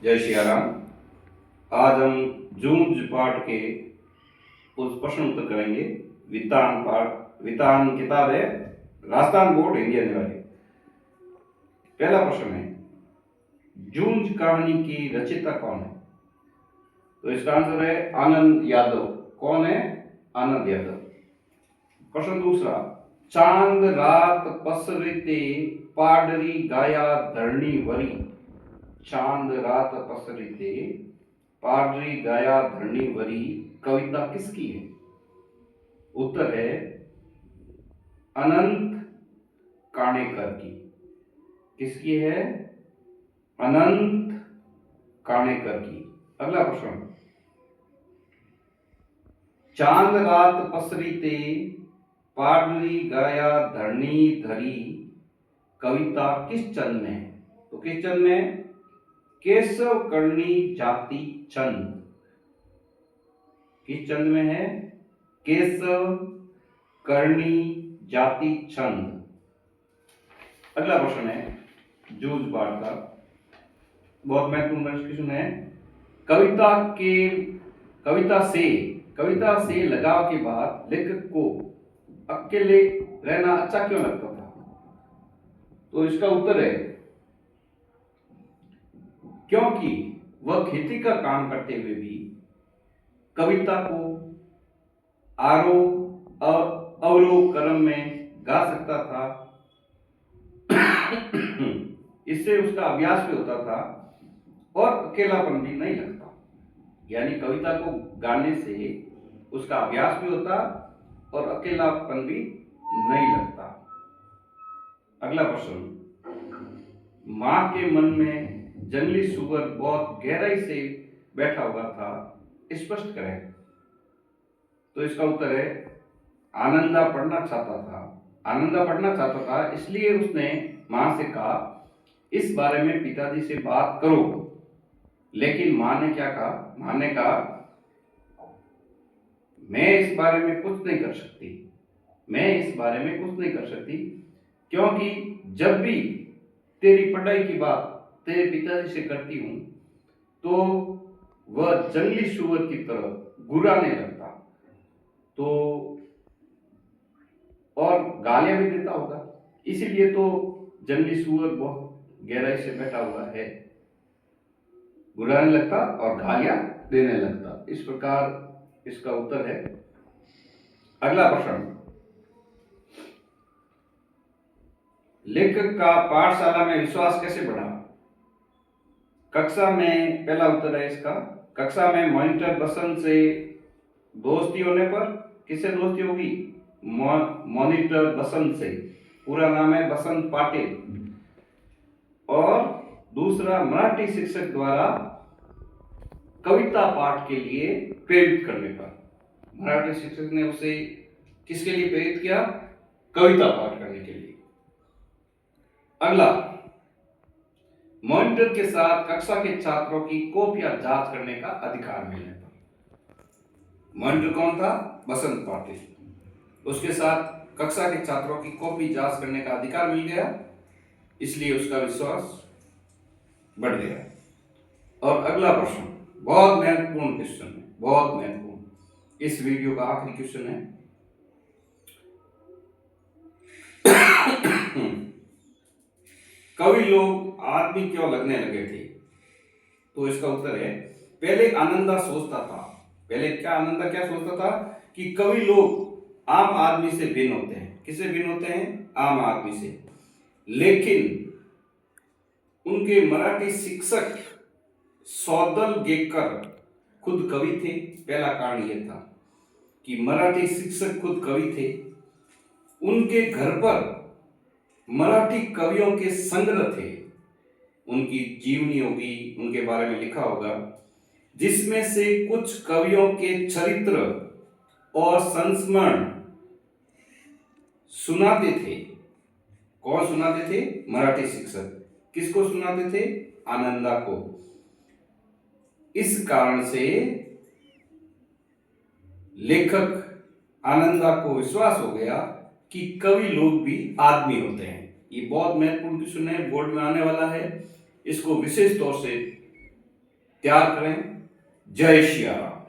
जय सिया राम। आज हम जूझ पाठ के कुछ प्रश्न उत्तर करेंगे। वितान किताब है, राजस्थान बोर्ड इंडिया निवासी। पहला प्रश्न है, जूझ कहानी की रचयिता कौन है? तो इसका आंसर है आनंद यादव। कौन है? आनंद यादव। प्रश्न दूसरा, चांद रात पसरिते पाडरी गाया धरणी वरी। चांद रात पसरिते पाडरी गाया धरणी वरी कविता किसकी है? उत्तर है अनंत काणेकर की। किसकी है? अनंत काणेकर की। अगला प्रश्न, चांद रात पसरीते पाडरी गाया धरणी धरी कविता किस चंद में है? तो किस चंद में? केशव कर्णी जाति चंद। किस चंद में है? केशव कर्णी जाति छंद। अगला प्रश्न है जूझ पाठ का, बहुत महत्वपूर्ण प्रश्न है। कविता से लगाव के बाद लेखक को अकेले रहना अच्छा क्यों लगता था? तो इसका उत्तर है क्योंकि वह खेती का काम करते हुए भी कविता को आरोह और अवरोह क्रम में गा सकता था। इससे उसका अभ्यास भी होता था और अकेलापन भी नहीं लगता। यानी कविता को गाने से उसका अभ्यास भी होता और अकेलापन भी नहीं लगता। अगला प्रश्न, मां के मन में जंगली सुअर बहुत गहराई से बैठा हुआ था, स्पष्ट करें। तो इसका उत्तर है आनंदा पढ़ना चाहता था, इसलिए उसने मां से कहा इस बारे में पिताजी से बात करो। लेकिन मां ने क्या कहा? मां ने कहा मैं इस बारे में कुछ नहीं कर सकती, क्योंकि जब भी तेरी पढ़ाई की बात तेरे पिताजी से करती हूं तो वह जंगली सुअर की तरह गुर्राने लगता, तो और गालियां भी देता होगा। इसीलिए तो जंगली सुअर बहुत गहराई से बैठा हुआ है, गुर्राने लगता और गालियां देने लगता। इस प्रकार इसका उत्तर है। अगला प्रश्न, लेखक का पाठशाला में विश्वास कैसे बढ़ा? कक्षा में, पहला उत्तर है इसका, कक्षा में मॉनिटर बसंत से दोस्ती होने पर। किससे दोस्ती होगी? मॉनिटर बसंत से। पूरा नाम है बसंत पाटिल। और दूसरा, मराठी शिक्षक द्वारा कविता पाठ के लिए प्रेरित करने पर। मराठी शिक्षक ने उसे किसके लिए प्रेरित किया? कविता पाठ करने के लिए। अगला, मॉनिटर के साथ कक्षा के छात्रों की कॉपियां जांच करने का अधिकार मिलने पर। मॉनिटर कौन था? बसंत पाटिल। उसके साथ कक्षा के छात्रों की कॉपी जांच करने का अधिकार मिल गया, इसलिए उसका विश्वास बढ़ गया। और अगला प्रश्न बहुत महत्वपूर्ण क्वेश्चन है, बहुत महत्वपूर्ण। इस वीडियो का आखिरी क्वेश्चन है। कवि लोग आदमी क्यों लगने लगे थे? तो इसका उत्तर है पहले आनंदा क्या सोचता था कि कवि लोग आम आदमी से भिन्न होते हैं। किससे भिन्न होते हैं? आम आदमी से। लेकिन उनके मराठी शिक्षक सौदल गेकर खुद कवि थे। पहला कारण यह था कि मराठी शिक्षक खुद कवि थे। उनके घर पर मराठी कवियों के संग्रह थे। उनकी जीवनी होगी, उनके बारे में लिखा होगा, जिसमें से कुछ कवियों के चरित्र और संस्मरण सुनाते थे। कौन सुनाते थे? मराठी शिक्षक। किसको सुनाते थे? आनंदा को। इस कारण से लेखक आनंदा को विश्वास हो गया कि कवि लोग भी आदमी होते हैं। ये बहुत महत्वपूर्ण क्वेश्चन है, बोर्ड में आने वाला है। इसको विशेष तौर से त्याग करें। जय श्री राम।